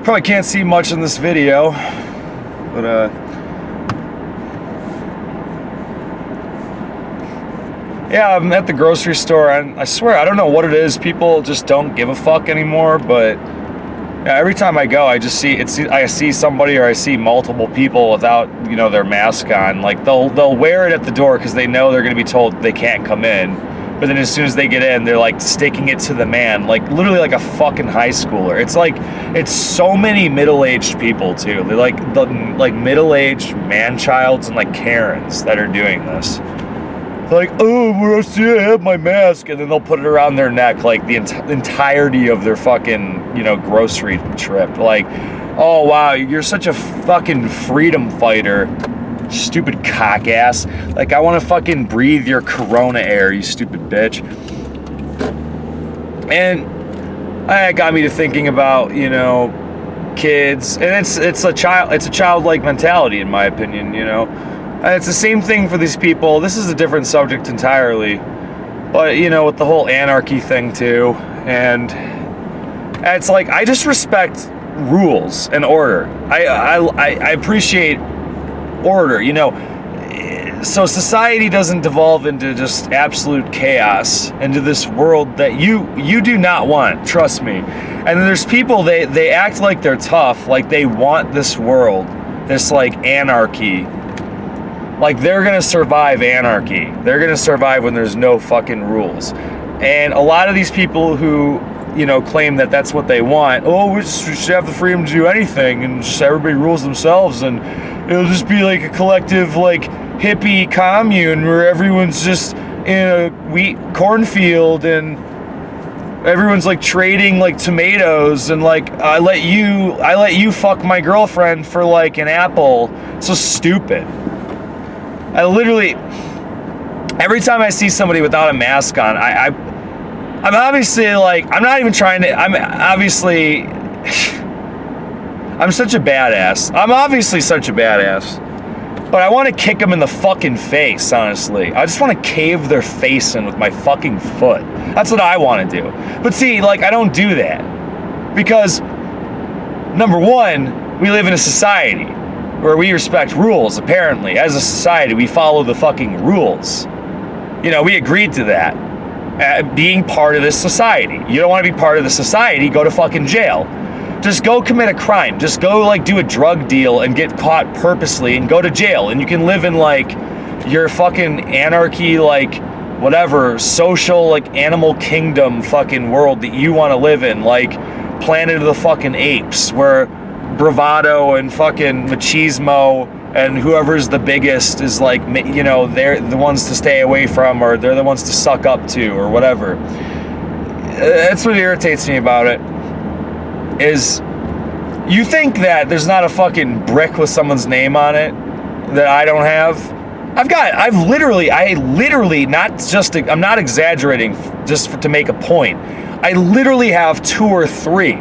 Probably can't see much in this video, but yeah, I'm at the grocery store, and I swear, I don't know what it is. People just don't give a fuck anymore, but yeah, every time I go, I see somebody, or I see multiple people without, their mask on. Like, they'll wear it at the door because they know they're going to be told they can't come in. But then as soon as they get in, they're like sticking it to the man, like literally like a fucking high schooler. It's so many middle-aged people too. They're like middle-aged man-childs and like Karens that are doing this. They're like, oh, I have my mask, and then they'll put it around their neck like the entirety of their fucking, grocery trip. Like, oh wow, you're such a fucking freedom fighter. Stupid cock ass. Like, I want to fucking breathe your corona air, you stupid bitch. And that got me to thinking about, kids. And it's a childlike mentality, in my opinion, And it's the same thing for these people. This is a different subject entirely. But, with the whole anarchy thing too. And it's like, I just respect rules and order. I appreciate order, so society doesn't devolve into just absolute chaos, into this world that you do not want, trust me. And then there's people, they act like they're tough, like they want this world, this like anarchy, like they're gonna survive anarchy, they're gonna survive when there's no fucking rules. And a lot of these people who claim that that's what they want. Oh, we should have the freedom to do anything, and just everybody rules themselves, and it'll just be like a collective, like, hippie commune where everyone's just in a wheat cornfield, and everyone's like trading like tomatoes, and like I let you fuck my girlfriend for like an apple. It's so stupid. I literally, every time I see somebody without a mask on, I'm obviously like, I'm such a badass. I'm obviously such a badass. But I want to kick them in the fucking face, honestly. I just want to cave their face in with my fucking foot. That's what I want to do. But see, like, I don't do that. Because, number one, we live in a society where we respect rules, apparently. As a society, we follow the fucking rules. We agreed to that. Being part of this society. You don't want to be part of the society, go to fucking jail. Just go commit a crime. Just go like do a drug deal and get caught purposely and go to jail. And you can live in like your fucking anarchy, like whatever, social, like animal kingdom fucking world that you want to live in. Like Planet of the fucking Apes, where bravado and fucking machismo and whoever's the biggest is like, they're the ones to stay away from, or they're the ones to suck up to, or whatever. That's what irritates me about it, is you think that there's not a fucking brick with someone's name on it that I don't have. I'm not exaggerating just to make a point. I literally have 2 or 3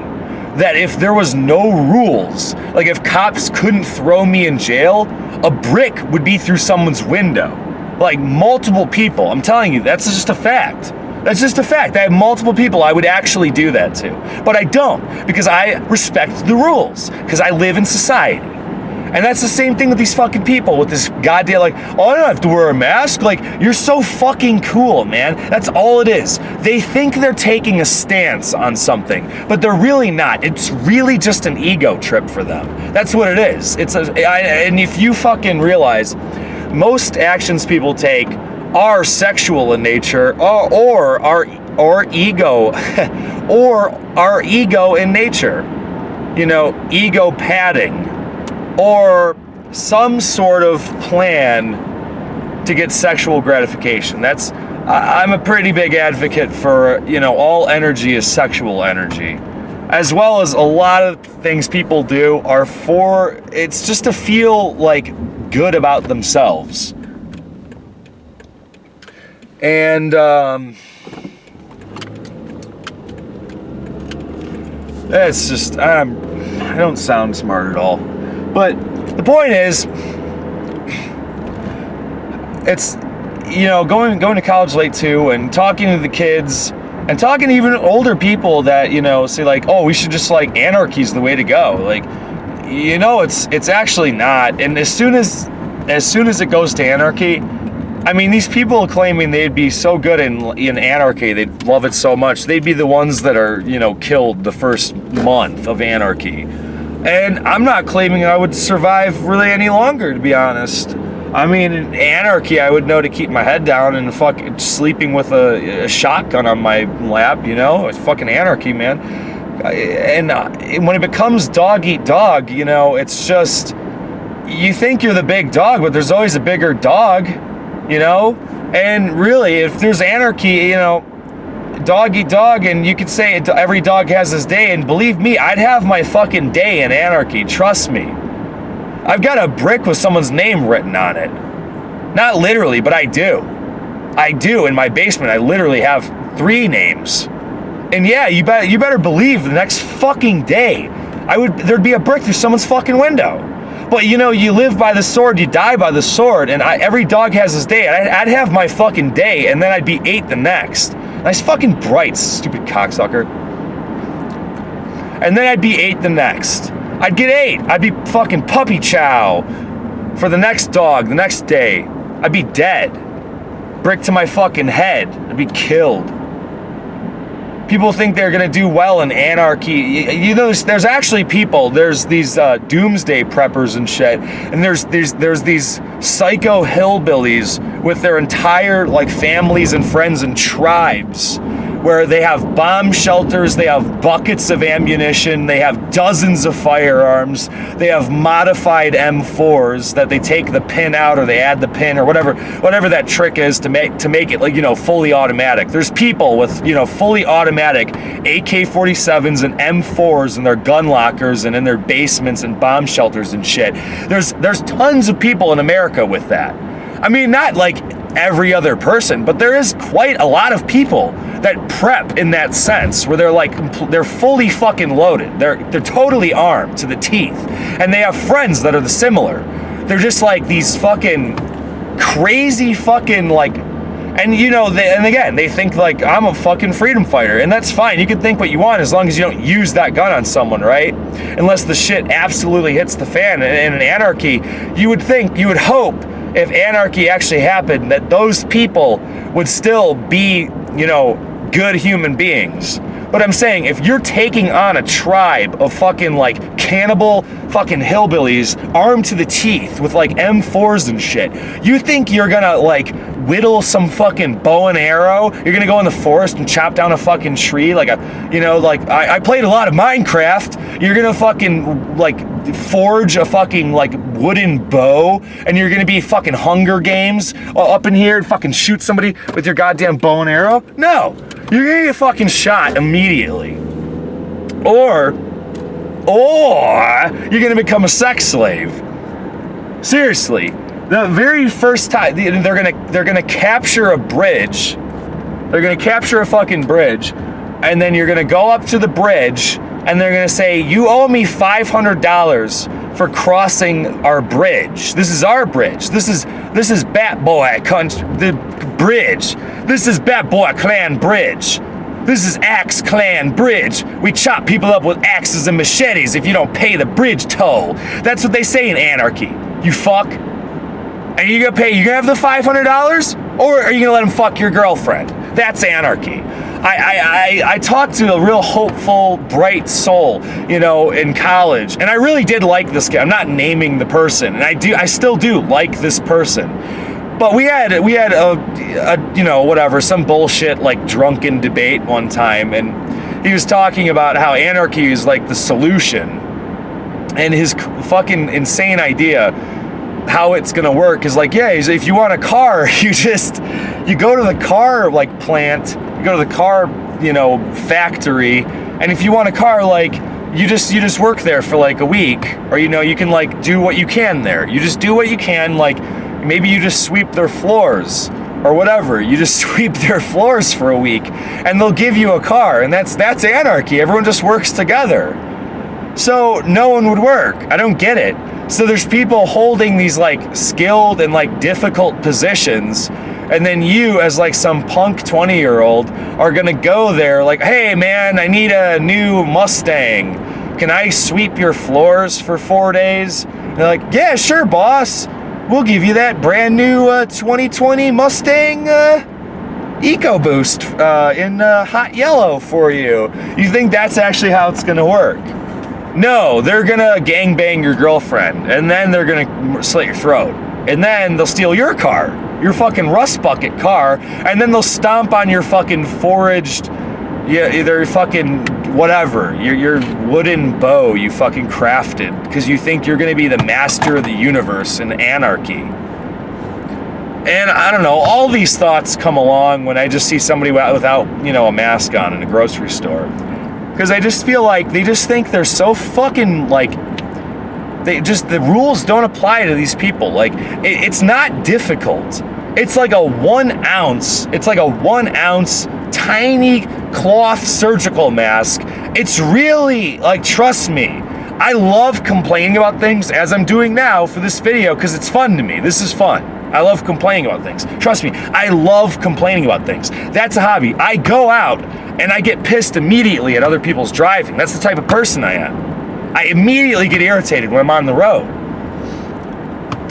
that if there was no rules, like if cops couldn't throw me in jail, a brick would be through someone's window. Like multiple people. I'm telling you, that's just a fact. That's just a fact. I have multiple people I would actually do that to. But I don't, because I respect the rules, because I live in society. And that's the same thing with these fucking people with this goddamn, like, oh, I don't have to wear a mask. Like, you're so fucking cool, man. That's all it is. They think they're taking a stance on something, but they're really not. It's really just an ego trip for them. That's what it is. And if you fucking realize, most actions people take are sexual in nature, or ego, or are ego in nature. Ego padding, or some sort of plan to get sexual gratification. I'm a pretty big advocate for, all energy is sexual energy. As well as a lot of things people do are it's just to feel like good about themselves. And, it's just, I don't sound smart at all. But the point is, it's, going to college late too, and talking to the kids And talking to even older people that, you know, say like, oh, we should just like, anarchy's the way to go. Like, you know, it's actually not. And as soon as it goes to anarchy, I mean, these people claiming they'd be so good in anarchy, they'd love it so much, they'd be the ones that are, you know, killed the first month of anarchy. And I'm not claiming I would survive really any longer, to be honest. I mean, in anarchy, I would know to keep my head down and fucking sleeping with a shotgun on my lap, you know? It's fucking anarchy, man. And when it becomes dog eat dog, you know, it's just, you think you're the big dog, but there's always a bigger dog. You know, and really, if there's anarchy, you know, dog eat dog, and you could say every dog has his day, and believe me, I'd have my fucking day in anarchy, trust me. I've got a brick with someone's name written on it. Not literally, but I do. I do, in my basement, I literally have 3 names. And yeah, you better believe the next fucking day, there'd be a brick through someone's fucking window. But, you know, you live by the sword, you die by the sword, and every dog has his day. I'd have my fucking day, and then I'd be 8 the next. Nice fucking brights, stupid cocksucker. And then I'd be 8 the next. I'd get 8. I'd be fucking puppy chow for the next dog, the next day. I'd be dead. Brick to my fucking head. I'd be killed. People think they're gonna do well in anarchy. You know, there's actually people. There's these doomsday preppers and shit, and there's these psycho hillbillies with their entire like families and friends and tribes, where they have bomb shelters, they have buckets of ammunition, they have dozens of firearms, they have modified M4s that they take the pin out or they add the pin or whatever that trick is to make it, like, you know, fully automatic. There's people with, you know, fully automatic AK-47s and M4s in their gun lockers and in their basements and bomb shelters and shit. There's tons of people in America with that. I mean, not like every other person, but there is quite a lot of people that prep in that sense, where they're fully fucking loaded. They're totally armed to the teeth, and they have friends that are the similar. They're just like these fucking crazy fucking like, and you know, they think like, I'm a fucking freedom fighter, and that's fine. You can think what you want as long as you don't use that gun on someone, right? Unless the shit absolutely hits the fan. And in anarchy, you would hope, if anarchy actually happened, that those people would still be, you know, good human beings. But I'm saying, if you're taking on a tribe of fucking like cannibal fucking hillbillies armed to the teeth with like M4s and shit, you think you're gonna like whittle some fucking bow and arrow? You're gonna go in the forest and chop down a fucking tree like a, you know, like I played a lot of Minecraft. You're gonna fucking like forge a fucking like wooden bow, and you're gonna be fucking Hunger Games up in here and fucking shoot somebody with your goddamn bow and arrow? No, you're gonna get fucking shot immediately. Or you're gonna become a sex slave. Seriously, the very first time they're gonna capture a bridge, they're gonna capture a fucking bridge, and then you're gonna go up to the bridge, and they're gonna say, you owe me $500 for crossing our bridge. This is our bridge. This is Bat Boy country, the bridge. This is Bat Boy Clan Bridge. This is Axe Clan Bridge. We chop people up with axes and machetes if you don't pay the bridge toll. That's what they say in anarchy. You fuck. And you're gonna have the $500? Or are you gonna let him fuck your girlfriend? That's anarchy. I talked to a real hopeful, bright soul, you know, in college, and I really did like this guy. I'm not naming the person, and I still do like this person. But we had a you know, whatever, some bullshit like drunken debate one time, and he was talking about how anarchy is like the solution, and his fucking insane idea how it's gonna work is like, yeah, if you want a car, you go to the car like plant, you go to the car, you know, factory, and if you want a car, like, you just work there for like a week, or, you know, you can like do what you can there. You just do what you can, like maybe you just sweep their floors or whatever. You just sweep their floors for a week, and they'll give you a car, and that's anarchy. Everyone just works together. So no one would work. I don't get it. So there's people holding these like skilled and like difficult positions And then you, as like some punk 20-year-old, are gonna go there like, hey man, I need a new Mustang. Can I sweep your floors for 4 days? And they're like, yeah, sure, boss. We'll give you that brand new 2020 Mustang EcoBoost in hot yellow for you. You think that's actually how it's gonna work? No, they're gonna gangbang your girlfriend, and then they're gonna slit your throat. And then they'll steal your car, your fucking rust bucket car, and then they'll stomp on your fucking foraged, either fucking whatever, your wooden bow you fucking crafted, because you think you're gonna be the master of the universe in anarchy. And I don't know, all these thoughts come along when I just see somebody without, a mask on in a grocery store. Because I just feel like they just think they're so fucking, like, the rules don't apply to these people. Like, it's not difficult. It's like a 1 ounce tiny cloth surgical mask. It's really, like, trust me, I love complaining about things, as I'm doing now for this video, because it's fun to me. This is fun. I love complaining about things. Trust me, I love complaining about things. That's a hobby. I go out and I get pissed immediately at other people's driving. That's the type of person I am. I immediately get irritated when I'm on the road.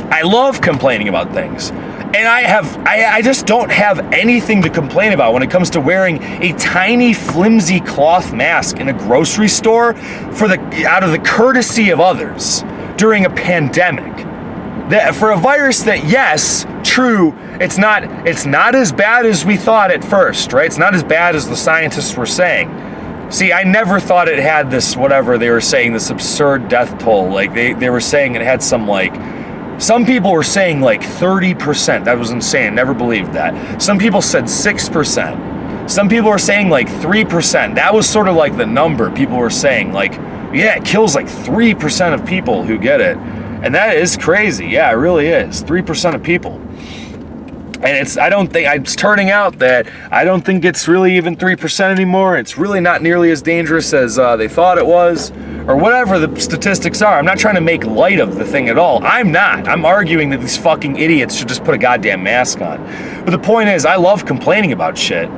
I love complaining about things. And I just don't have anything to complain about when it comes to wearing a tiny, flimsy cloth mask in a grocery store out of the courtesy of others during a pandemic. For a virus that, yes, true, it's not as bad as we thought at first, right? It's not as bad as the scientists were saying. See, I never thought it had this, whatever they were saying, this absurd death toll. Like, they were saying it had some, like, some people were saying, like, 30%. That was insane. Never believed that. Some people said 6%. Some people were saying, like, 3%. That was sort of like the number people were saying. Like, yeah, it kills, like, 3% of people who get it. And that is crazy. Yeah, it really is. 3% of people. And it's turning out that I don't think it's really even 3% anymore. It's really not nearly as dangerous as they thought it was, or whatever the statistics are. I'm not trying to make light of the thing at all. I'm not. I'm arguing that these fucking idiots should just put a goddamn mask on. But the point is, I love complaining about shit.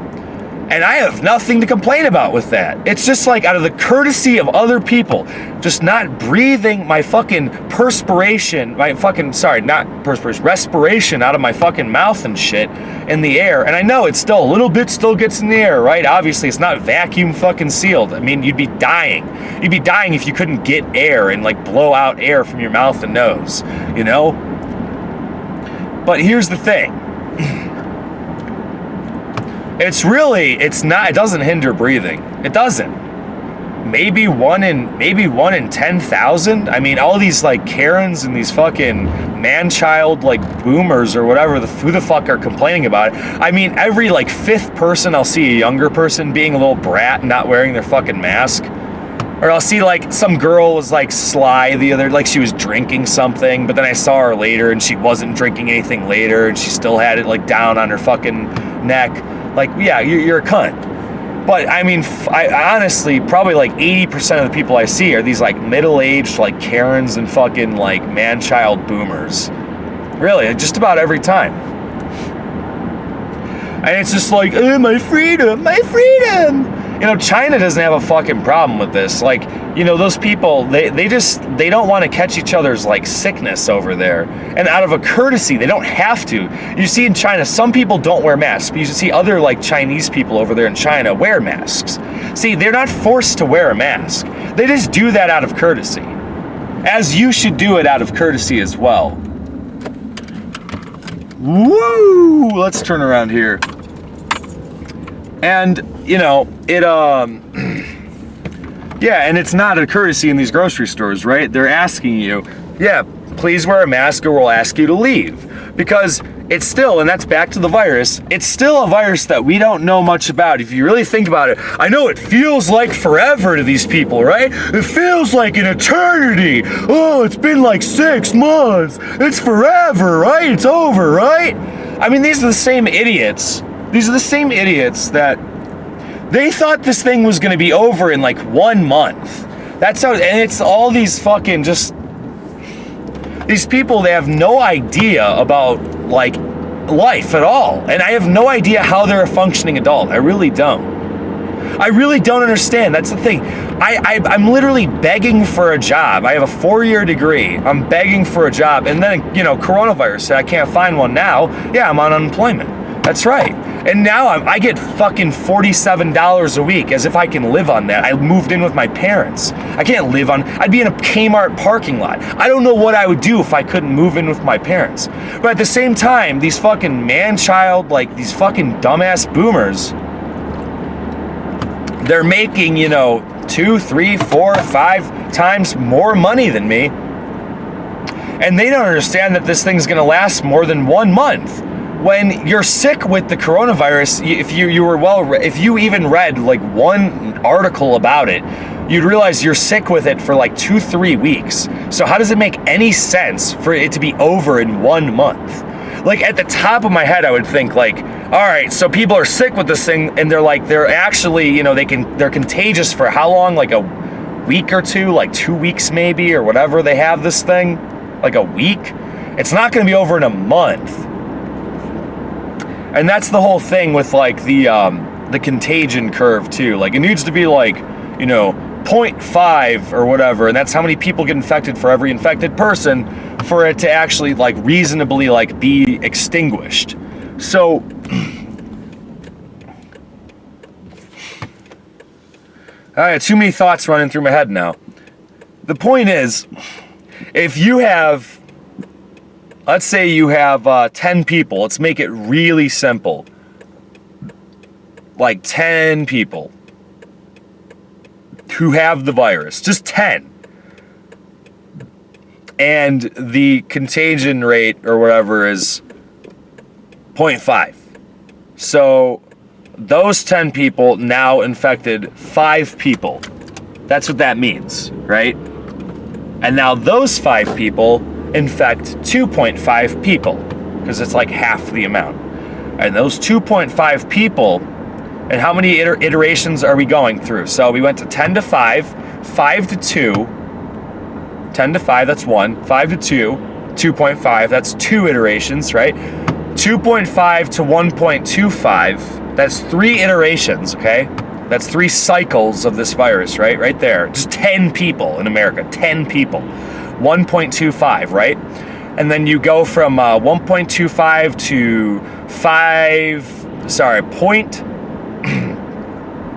And I have nothing to complain about with that. It's just like out of the courtesy of other people, just not breathing my fucking respiration out of my fucking mouth and shit in the air. And I know it's still a little bit still gets in the air, right? Obviously, it's not vacuum fucking sealed. I mean, you'd be dying. You'd be dying if you couldn't get air and like blow out air from your mouth and nose, But here's the thing. It doesn't hinder breathing. It doesn't. Maybe one in 10,000. I mean, all these like Karens and these fucking man-child like boomers or whatever, who the fuck are complaining about it. I mean, every like 5th person I'll see a younger person being a little brat and not wearing their fucking mask. Or I'll see like some girl was like sly like she was drinking something, but then I saw her later and she wasn't drinking anything later and she still had it like down on her fucking neck. Like, yeah, you're a cunt. But I mean, I honestly, probably like 80% of the people I see are these like middle-aged like Karens and fucking like man-child boomers. Really, just about every time. And it's just like, my freedom, my freedom. China doesn't have a fucking problem with this. Like, those people, they don't want to catch each other's like sickness over there. And out of a courtesy, they don't have to. You see in China, some people don't wear masks, but you see other like Chinese people over there in China wear masks. See, they're not forced to wear a mask. They just do that out of courtesy. As you should do it out of courtesy as well. Woo! Let's turn around here. And, and it's not a courtesy in these grocery stores, right? They're asking you, yeah, please wear a mask or we'll ask you to leave. Because it's still, and that's back to the virus, it's still a virus that we don't know much about. If you really think about it, I know it feels like forever to these people, right? It feels like an eternity. Oh, it's been like 6 months. It's forever, right? It's over, right? I mean, these are the same idiots. These are the same idiots that they thought this thing was going to be over in like 1 month. That's how, and it's all these fucking these people, they have no idea about like life at all. And I have no idea how they're a functioning adult. I really don't. I really don't understand. That's the thing. I'm literally begging for a job. I have a 4-year degree. I'm begging for a job. And then, coronavirus, I can't find one now. Yeah, I'm on unemployment. That's right. And now I get fucking $47 a week, as if I can live on that. I moved in with my parents. I can't live on, I'd be in a Kmart parking lot. I don't know what I would do if I couldn't move in with my parents. But at the same time, these fucking man-child, these fucking dumbass boomers, they're making, 2, 3, 4, 5 times more money than me. And they don't understand that this thing's gonna last more than 1 month. When you're sick with the coronavirus, if you even read one article about it, you'd realize you're sick with it for 2-3 weeks. So how does it make any sense for it to be over in 1 month? At the top of my head, I would think all right, so people are sick with this thing, and they're actually, they're contagious for how long? A week or two, 2 weeks maybe, or whatever they have this thing, a week. It's not going to be over in a month. And that's the whole thing with the contagion curve too. It needs to be 0.5 or whatever, and that's how many people get infected for every infected person for it to actually reasonably be extinguished. So I had too many thoughts running through my head now. The point is, if you have, let's say you have 10 people. Let's make it really simple. 10 people who have the virus. Just 10. And the contagion rate or whatever is 0.5. So those 10 people now infected 5 people. That's what that means, right? And now those 5 people infect 2.5 people, because it's half the amount. And those 2.5 people, and how many iterations are we going through? So we went to 10 to 5, 5 to 2, 10 to 5, that's 1, 5 to 2, 2.5, that's 2 iterations, right? 2.5 to 1.25, that's 3 iterations, okay? That's 3 cycles of this virus, right? Right there. Just 10 people in America, 10 people. 1.25, right? And then you go from 1.25 to 5,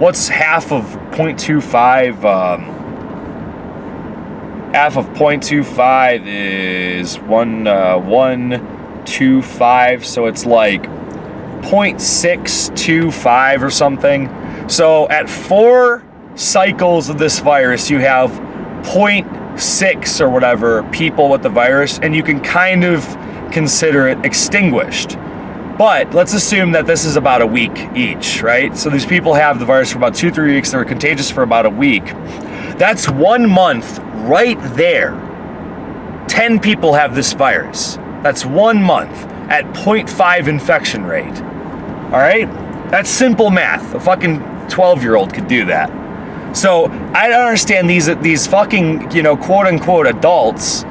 what's half of 0.25? Half of 0.25 is 1.25, so it's 0.625 or something. So at 4 cycles of this virus, you have 0.6 or whatever people with the virus, and you can kind of consider it extinguished. But let's assume that this is about a week each, right? So these people have the virus for about 2-3 weeks. They're contagious for about a week. That's 1 month right there. 10 people have this virus. That's 1 month at 0.5 infection rate. All right? That's simple math. A fucking 12-year-old could do that. So I don't understand these fucking, quote unquote adults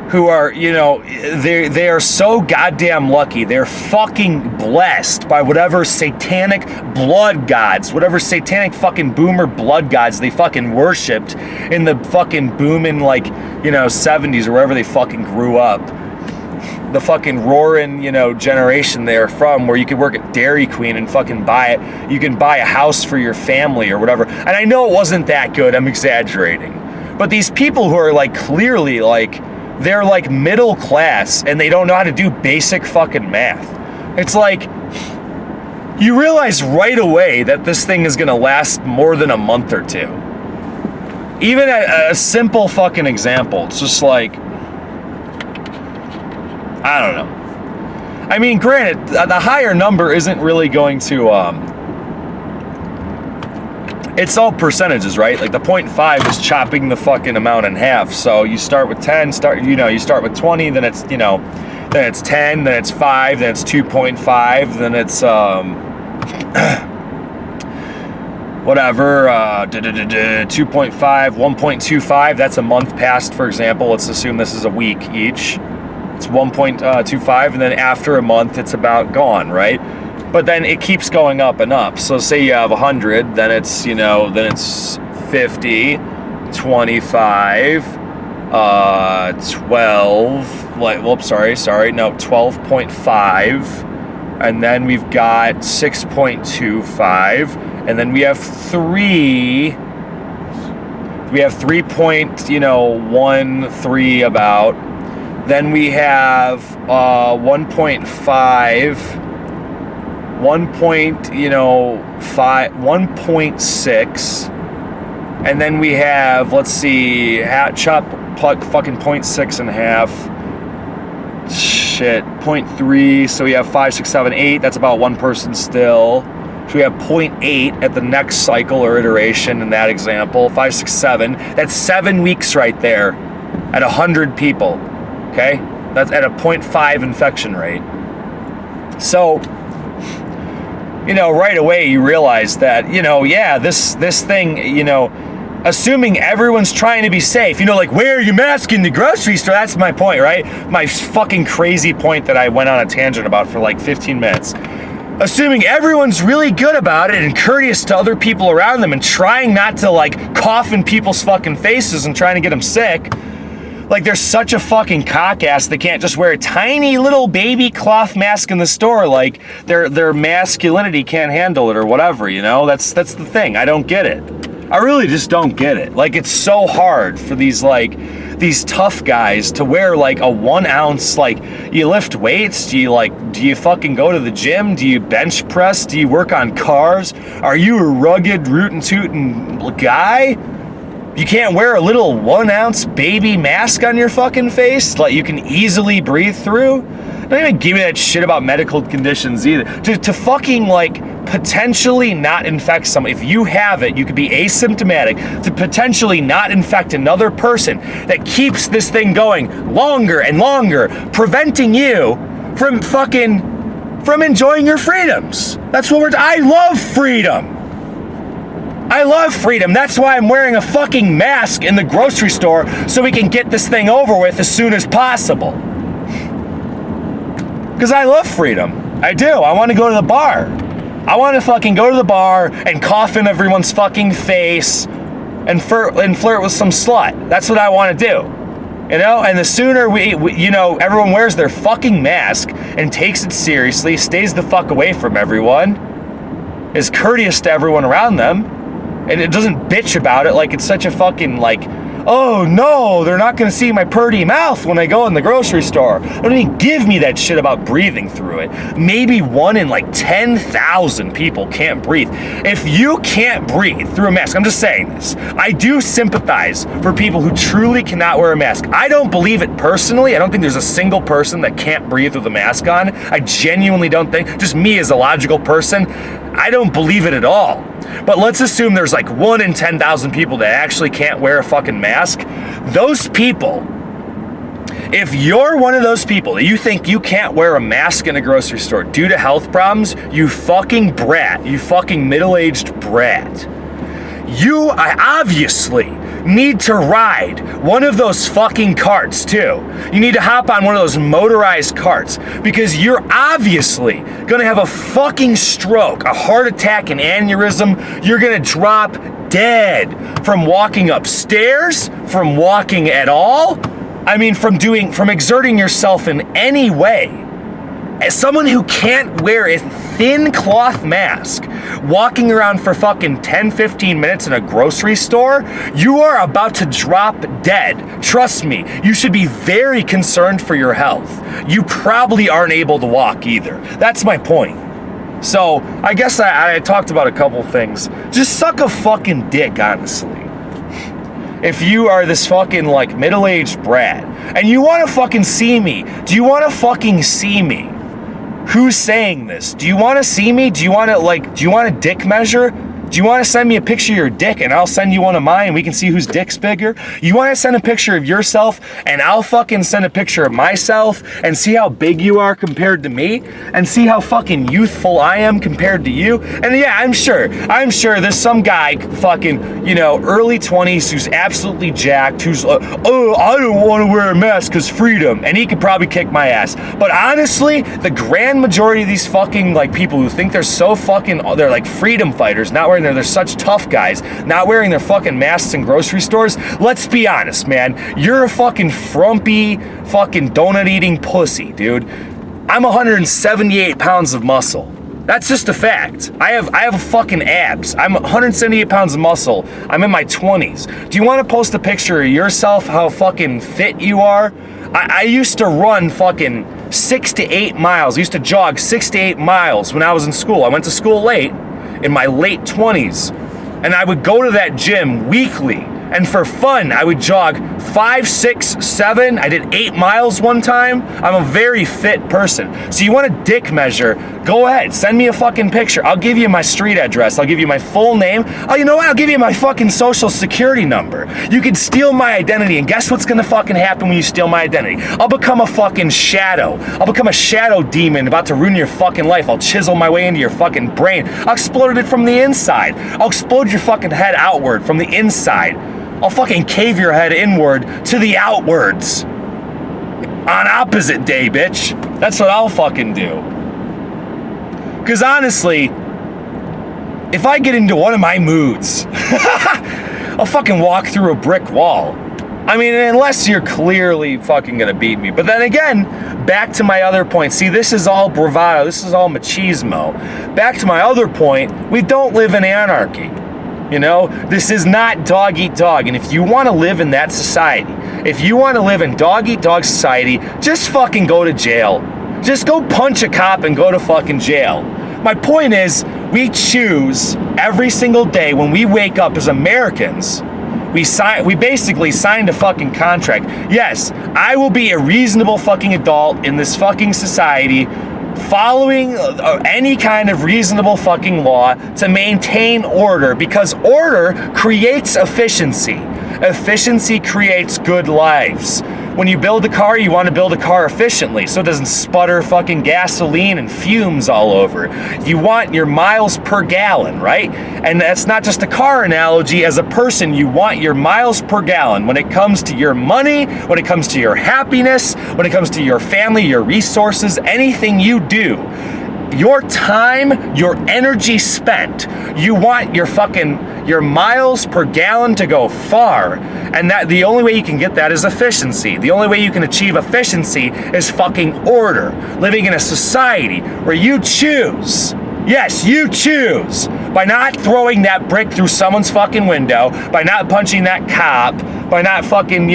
who are, they are so goddamn lucky. They're fucking blessed by whatever satanic blood gods, whatever satanic fucking boomer blood gods they fucking worshipped in the fucking booming 70s or wherever they fucking grew up. The fucking roaring, generation they're from, where you could work at Dairy Queen and fucking you can buy a house for your family or whatever. And I know it wasn't that good, I'm exaggerating. But these people who are clearly they're middle class and they don't know how to do basic fucking math. It's you realize right away that this thing is gonna last more than a month or two. Even a simple fucking example, it's just I don't know. I mean, granted, the higher number isn't really going to, it's all percentages, right? The 0.5 is chopping the fucking amount in half. So you start with 10, you start with 20, then it's, then it's 10, then it's 5, then it's 2.5, then it's, whatever, 2.5, 1.25, that's a month past, for example. Let's assume this is a week each. It's 1.25, and then after a month, it's about gone, right? But then it keeps going up and up. So say you have 100, then it's, then it's 50, 25, 12, like, whoops, sorry, no, 12.5, and then we've got 6.25, and then we have 3.13 about. Then we have 1.6, and then we have, let's see, chop fucking 0.6 in half. Shit, 0.3. So we have 5, 6, 7, 8. That's about one person still. So we have 0.8 at the next cycle or iteration in that example. 5, 6, 7. That's 7 weeks right there at 100 people. Okay? That's at a 0.5 infection rate. So, right away you realize that, this thing, assuming everyone's trying to be safe, like, wear your mask in the grocery store. That's my point, right? My fucking crazy point that I went on a tangent about for like 15 minutes. Assuming everyone's really good about it and courteous to other people around them and trying not to, like, cough in people's fucking faces and trying to get them sick. Like, they're such a fucking cock-ass, they can't just wear a tiny little baby cloth mask in the store. Like, their masculinity can't handle it or whatever, That's the thing. I don't get it. I really just don't get it. Like, it's so hard for these tough guys to wear, like, a 1 ounce, like, you lift weights? Do you fucking go to the gym? Do you bench press? Do you work on cars? Are you a rugged, rootin' tootin' guy? You can't wear a little 1 ounce baby mask on your fucking face that you can easily breathe through? Don't even give me that shit about medical conditions either. To fucking, like, potentially not infect someone. If you have it, you could be asymptomatic. To potentially not infect another person that keeps this thing going longer and longer, preventing you from enjoying your freedoms. That's what I love freedom. I love freedom. That's why I'm wearing a fucking mask in the grocery store, so we can get this thing over with as soon as possible. Because I love freedom. I do. I want to go to the bar. I want to fucking go to the bar and cough in everyone's fucking face and flirt with some slut. That's what I want to do. And the sooner we everyone wears their fucking mask and takes it seriously, stays the fuck away from everyone, is courteous to everyone around them, and it doesn't bitch about it like it's such a fucking, like, oh no, they're not gonna see my purty mouth when I go in the grocery store. Don't even give me that shit about breathing through it. Maybe 1 in like 10,000 people can't breathe. If you can't breathe through a mask, I'm just saying this, I do sympathize for people who truly cannot wear a mask. I don't believe it personally. I don't think there's a single person that can't breathe with a mask on. I genuinely don't think, just me as a logical person, I don't believe it at all. But let's assume there's like 1 in 10,000 people that actually can't wear a fucking mask. Those people, if you're one of those people that you think you can't wear a mask in a grocery store due to health problems, you fucking brat, you fucking middle-aged brat. You obviously need to ride one of those fucking carts too. You need to hop on one of those motorized carts because you're obviously gonna have a fucking stroke, a heart attack, an aneurysm. You're gonna drop dead from walking upstairs, from walking at all. I mean, from exerting yourself in any way. As someone who can't wear a thin cloth mask, walking around for fucking 10, 15 minutes in a grocery store, you are about to drop dead. Trust me, you should be very concerned for your health. You probably aren't able to walk either. That's my point. So, I guess I talked about a couple things. Just suck a fucking dick, honestly. If you are this fucking, like, middle-aged brat, and you want to fucking see me, do you want to fucking see me? Who's saying this? Do you want to see me? Do you want a dick measure? Do you want to send me a picture of your dick and I'll send you one of mine and we can see whose dick's bigger? You want to send a picture of yourself and I'll fucking send a picture of myself and see how big you are compared to me and see how fucking youthful I am compared to you? And yeah, I'm sure there's some guy fucking, you know, early 20s who's absolutely jacked, who's oh, I don't want to wear a mask because freedom, and he could probably kick my ass. But honestly, the grand majority of these fucking like people who think they're so fucking, they're like freedom fighters, not wearing they're such tough guys, not wearing their fucking masks in grocery stores. Let's be honest, man. You're a fucking frumpy, fucking donut-eating pussy, dude. I'm 178 pounds of muscle. That's just a fact. I have fucking abs. I'm 178 pounds of muscle. I'm in my 20s. Do you want to post a picture of yourself, how fucking fit you are? I used to run fucking 6 to 8 miles. I used to jog 6 to 8 miles when I was in school. I went to school late, in my late 20s, and I would go to that gym weekly, and for fun I would jog 5, 6, 7. I did 8 miles one time. I'm a very fit person. So you want a dick measure, go ahead, send me a fucking picture. I'll give you my street address, I'll give you my full name. Oh, you know what, I'll give you my fucking social security number. You can steal my identity, and guess what's gonna fucking happen when you steal my identity? I'll become a fucking shadow. I'll become a shadow demon about to ruin your fucking life. I'll chisel my way into your fucking brain. I'll explode it from the inside. I'll explode your fucking head outward from the inside. I'll fucking cave your head inward to the outwards. On opposite day, bitch. That's what I'll fucking do. Because honestly, if I get into one of my moods, I'll fucking walk through a brick wall. I mean, unless you're clearly fucking gonna beat me. But then again, back to my other point. See, this is all bravado. This is all machismo. Back to my other point, we don't live in anarchy. You know, this is not dog eat dog. And if you want to live in that society, if you want to live in dog eat dog society, just fucking go to jail. Just go punch a cop and go to fucking jail. My point is, we choose every single day when we wake up as Americans. We basically signed a fucking contract. Yes, I will be a reasonable fucking adult in this fucking society, following any kind of reasonable fucking law to maintain order, because order creates efficiency. Efficiency creates good lives. When you build a car, you want to build a car efficiently so it doesn't sputter fucking gasoline and fumes all over. You want your miles per gallon, right? And that's not just a car analogy. As a person, you want your miles per gallon when it comes to your money, when it comes to your happiness, when it comes to your family, your resources, anything you do. Your time, your energy spent, you want your miles per gallon to go far. And that the only way you can get that is efficiency. The only way you can achieve efficiency is fucking order. Living in a society where you choose, yes, you choose, by not throwing that brick through someone's fucking window, by not punching that cop, by not fucking,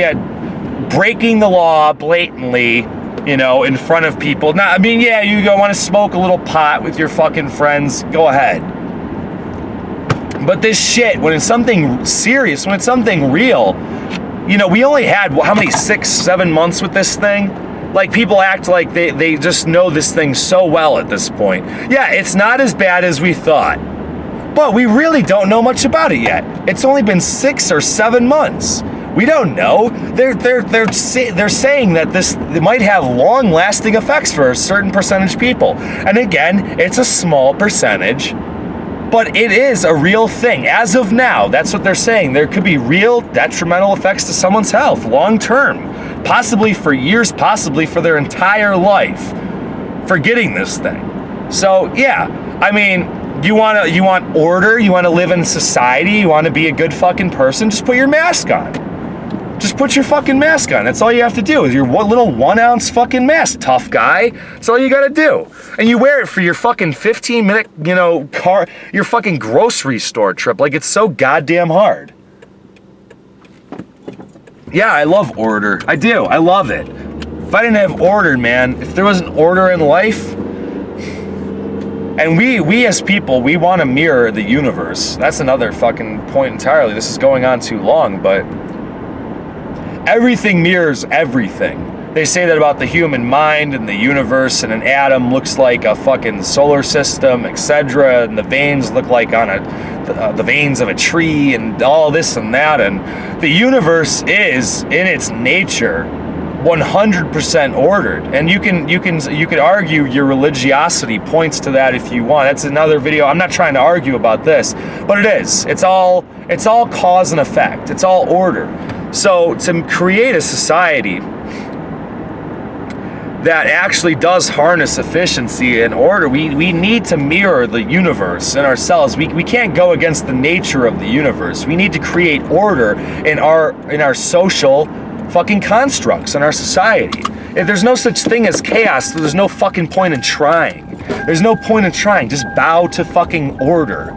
breaking the law blatantly, you know, in front of people. Now, I mean, yeah, you go want to smoke a little pot with your fucking friends, go ahead. But this shit, when it's something serious, when it's something real, you know, we only had, how many, 6, 7 months with this thing? Like, people act like they just know this thing so well at this point. Yeah, it's not as bad as we thought. But we really don't know much about it yet. It's only been 6 or 7 months. We don't know. They're saying that this might have long-lasting effects for a certain percentage of people. And again, it's a small percentage, but it is a real thing. As of now, that's what they're saying. There could be real detrimental effects to someone's health long-term, possibly for years, possibly for their entire life, for getting this thing. So yeah, I mean, you want order, you want to live in society, you want to be a good fucking person, just put your mask on. Just put your fucking mask on. That's all you have to do, is your little 1 ounce fucking mask, tough guy. That's all you gotta do. And you wear it for your fucking 15-minute, your fucking grocery store trip. Like, it's so goddamn hard. Yeah, I love order. I do. I love it. If I didn't have order, man, if there wasn't order in life, and we as people, we want to mirror the universe. That's another fucking point entirely. This is going on too long, but everything mirrors everything. They say that about the human mind and the universe, and an atom looks like a fucking solar system, etc. And the veins look like on the veins of a tree and all this and that, and the universe is in its nature 100% ordered, and you could argue your religiosity points to that if you want. That's another video. I'm not trying to argue about this, but it is. It's all cause and effect. It's all order. So to create a society that actually does harness efficiency and order, we need to mirror the universe and ourselves. We can't go against the nature of the universe. We need to create order in our social fucking constructs in our society. If there's no such thing as chaos, there's no fucking point in trying. There's no point in trying. Just bow to fucking order.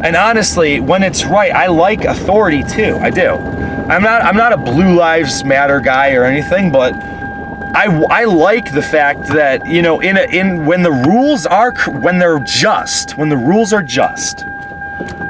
And honestly, when it's right, I like authority too. I do. I'm not a Blue Lives Matter guy or anything, but I like the fact that, you know, when the rules are just.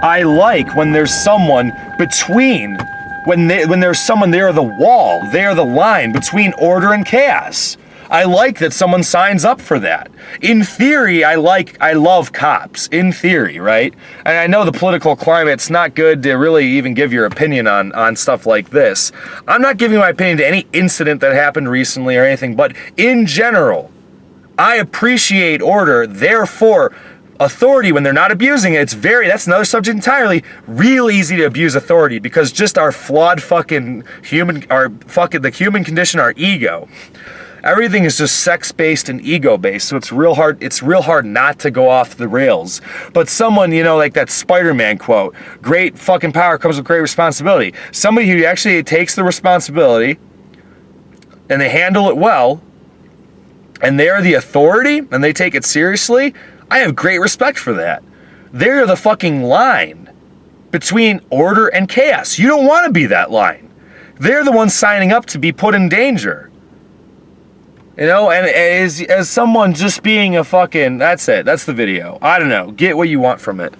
I like when there's someone between. When there's someone, they're the wall, they're the line between order and chaos. I like that someone signs up for that. In theory, I love cops, in theory, right? And I know the political climate's not good to really even give your opinion on stuff like this. I'm not giving my opinion to any incident that happened recently or anything, but in general, I appreciate order, therefore, authority, when they're not abusing it, that's another subject entirely, real easy to abuse authority because just our flawed the human condition, our ego. Everything is just sex-based and ego-based, so it's real hard not to go off the rails. But someone, you know, like that Spider-Man quote, great fucking power comes with great responsibility. Somebody who actually takes the responsibility and they handle it well, and they're the authority and they take it seriously, I have great respect for that. They're the fucking line between order and chaos. You don't want to be that line. They're the ones signing up to be put in danger. You know, and as someone just being a fucking, that's it. That's the video. I don't know. Get what you want from it.